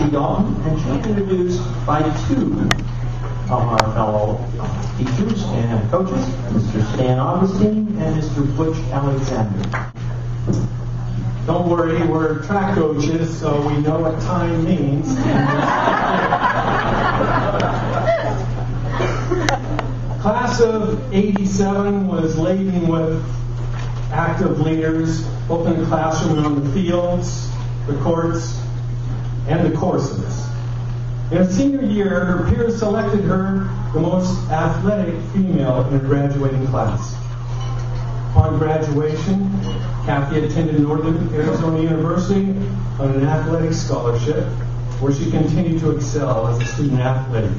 Kathy Dalton, and she's introduced by two of our fellow teachers and coaches, Mr. Stan Augustine and Mr. Butch Alexander. Don't worry, we're track coaches, so we know what time means. Class of 87 was laden with active leaders, both in the classroom and on the fields, the courts, and the courses. In her senior year, her peers selected her the most athletic female in her graduating class. Upon graduation, Kathy attended Northern Arizona University on an athletic scholarship, where she continued to excel as a student athlete.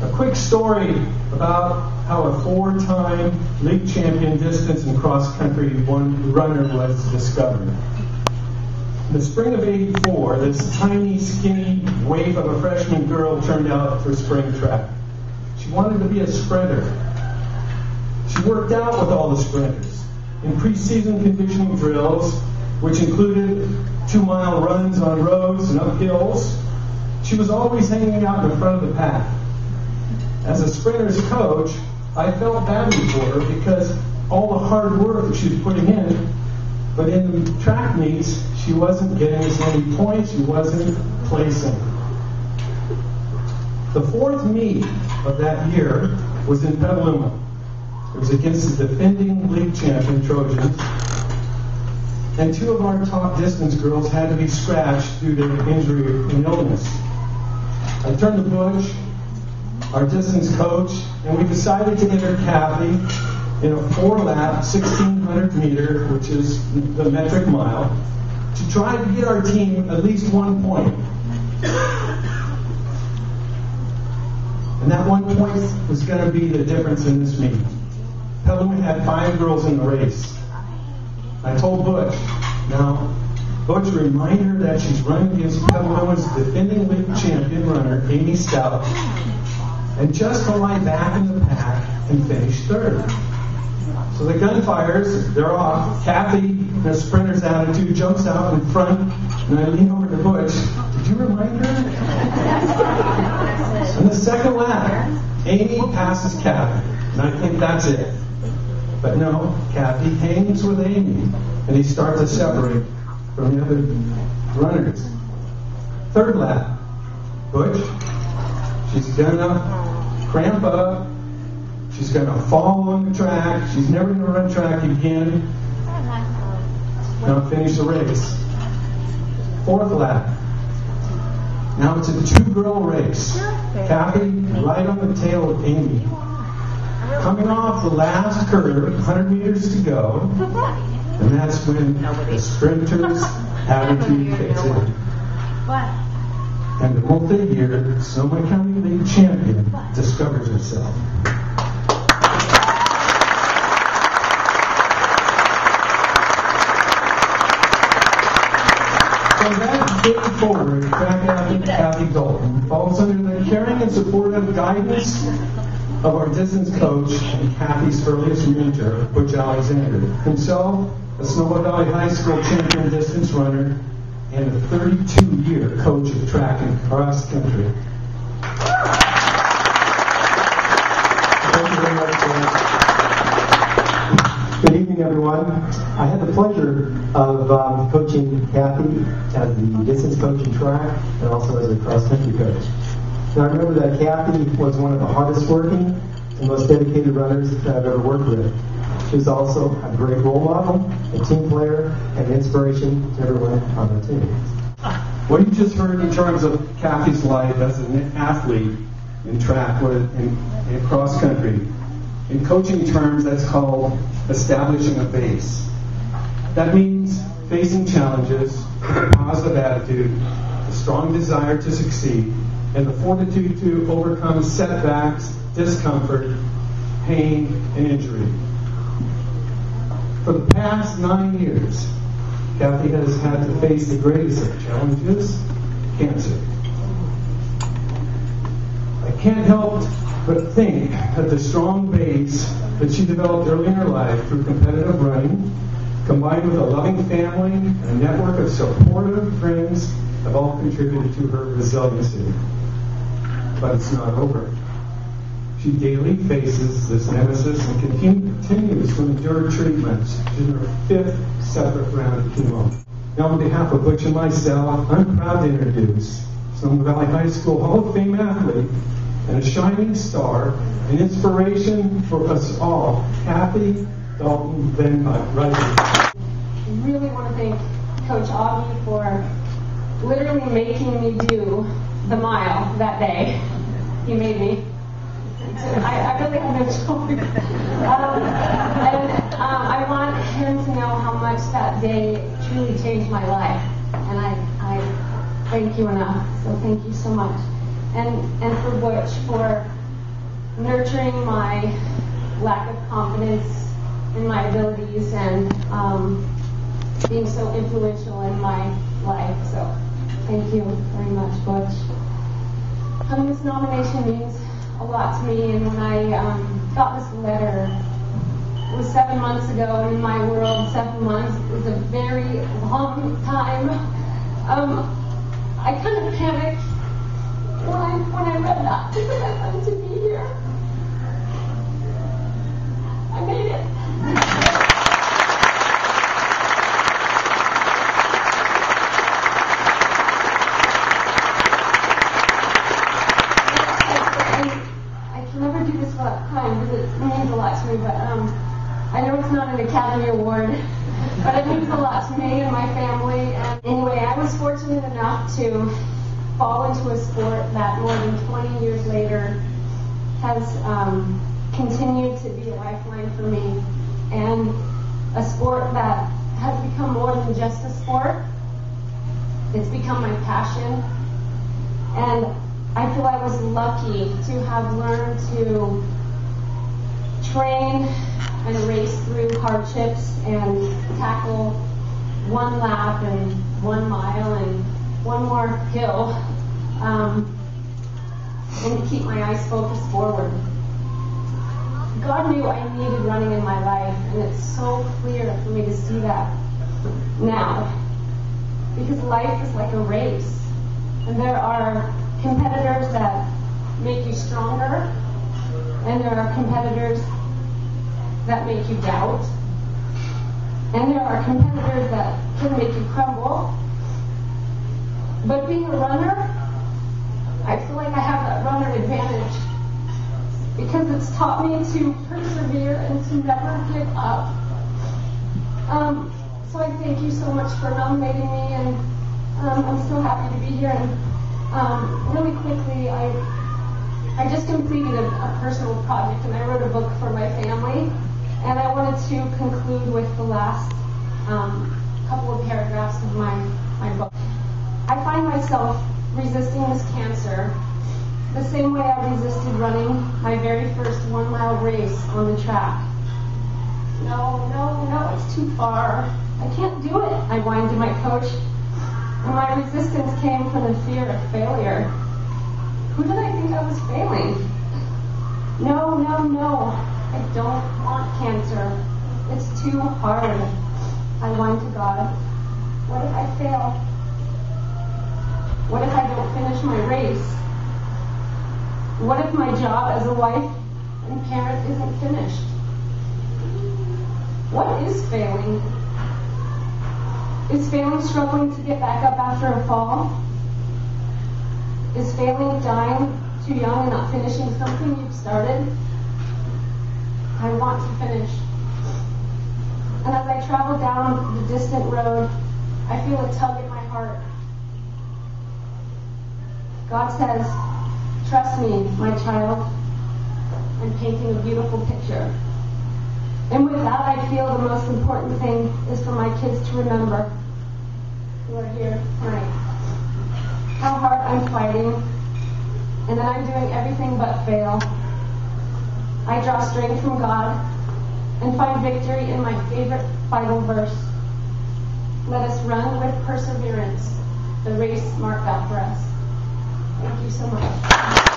A quick story about how a four-time league champion distance and cross-country runner was discovered. In the spring of '84, this tiny, skinny waif of a freshman girl turned out for spring track. She wanted to be a sprinter. She worked out with all the sprinters in preseason conditioning drills, which included 2-mile runs on roads and up hills. She was always hanging out in the front of the pack. As a sprinter's coach, I felt badly for her because all the hard work that she was putting in, but in the track meets, she wasn't getting as many points, she wasn't placing. The fourth meet of that year was in Petaluma. It was against the defending league champion Trojans, and two of our top distance girls had to be scratched due to injury and illness. I turned to Butch, our distance coach, and we decided to enter Kathy in a 4-lap, 1,600 meter, which is the metric mile, to try to get our team at least 1 point. And that 1 point was going to be the difference in this meet. Petaluma had 5 girls in the race. I told Butch, now, Butch, remind her that she's running against Petaluma's defending league champion runner, Amy Stout, and just to lie back in the pack and finish third. So the gun fires, they're off. Kathy, the sprinter's attitude, jumps out in front, and I lean over to Butch. Did you remind her? In the second lap, Amy passes Kathy, and I think that's it. But no, Kathy hangs with Amy, and he starts to separate from the other runners. Third lap, Butch, she's gonna cramp up, she's gonna fall on the track, she's never gonna run track again. Now finish the race. Fourth lap. Now it's a 2-girl race. Kathy right on the tail of Amy. Coming off the last curve, 100 meters to go, and that's when the sprinter's attitude kicks in. And the multi-year Sonoma County League champion discovers herself. From that day forward, track athlete Kathy Dalton falls under the caring and supportive guidance of our distance coach and Kathy's earliest mentor, Butch Alexander, himself a Sonoma Valley High School champion distance runner and a 32-year coach of track and cross country. Thank you very much, Dan. Good evening, everyone. I had the pleasure of coaching Kathy as the distance coach in track and also as a cross country coach. Now, I remember that Kathy was one of the hardest working and most dedicated runners that I've ever worked with. She was also a great role model, a team player, and an inspiration to everyone on the team. What you just heard in terms of Kathy's life as an athlete in track or in cross country, in coaching terms, that's called establishing a base. That means facing challenges with a positive attitude, a strong desire to succeed, and the fortitude to overcome setbacks, discomfort, pain, and injury. For the past 9 years, Kathy has had to face the greatest of challenges, cancer. I can't help but think that the strong base that she developed early in her life through competitive running, combined with a loving family and a network of supportive friends have all contributed to her resiliency. But it's not over. She daily faces this nemesis and continues to endure treatments in her 5th separate round of chemo. Now, on behalf of Butch and myself, I'm proud to introduce Sonoma Valley High School Hall of Fame athlete and a shining star, an inspiration for us all, Kathy Dalton Right. I really want to thank Coach Augie for literally making me do the mile that day. He made me. I really have no choice. I want him to know how much that day truly changed my life. And I thank you enough. So thank you so much. And for Butch for nurturing my lack of confidence in my abilities and being so influential in my life. So thank you very much, Butch. This nomination means a lot to me, and when I got this letter, it was 7 months ago, and in my world, 7 months is a very long time. I kind of panicked when I read that because I wanted to be here. I made it. It means a lot to me, but I know it's not an Academy Award, but it means a lot to me and my family. And anyway, I was fortunate enough to fall into a sport that more than 20 years later has continued to be a lifeline for me, and a sport that has become more than just a sport. It's become my passion, and I feel I was lucky to have learned to train and race through hardships and tackle one lap and 1 mile and one more hill, and keep my eyes focused forward. God knew I needed running in my life, and it's so clear for me to see that now. Because life is like a race, and there are competitors that make you stronger, and there are competitors that make you doubt, and there are competitors that can make you crumble. But being a runner, I feel like I have that runner advantage because it's taught me to persevere and to never give up. So I thank you so much for nominating me, and I'm so happy to be here. And really quickly, I just completed a personal project, and I wrote a book for my family. And I wanted to conclude with the last couple of paragraphs of my book. I find myself resisting this cancer the same way I resisted running my very first 1 mile race on the track. No, it's too far. I can't do it, I whined to my coach. And my resistance came from the fear of failure. Who did I think I was failing? No. I don't want cancer. It's too hard. I whined to God. What if I fail? What if I don't finish my race? What if my job as a wife and parent isn't finished? What is failing? Is failing struggling to get back up after a fall? Is failing dying too young and not finishing something you've started? I want to finish. And as I travel down the distant road, I feel a tug at my heart. God says, trust me, my child. I'm painting a beautiful picture. And with that, I feel the most important thing is for my kids to remember, who are here tonight, how hard I'm fighting, and that I'm doing everything but fail. I draw strength from God and find victory in my favorite Bible verse. Let us run with perseverance the race marked out for us. Thank you so much.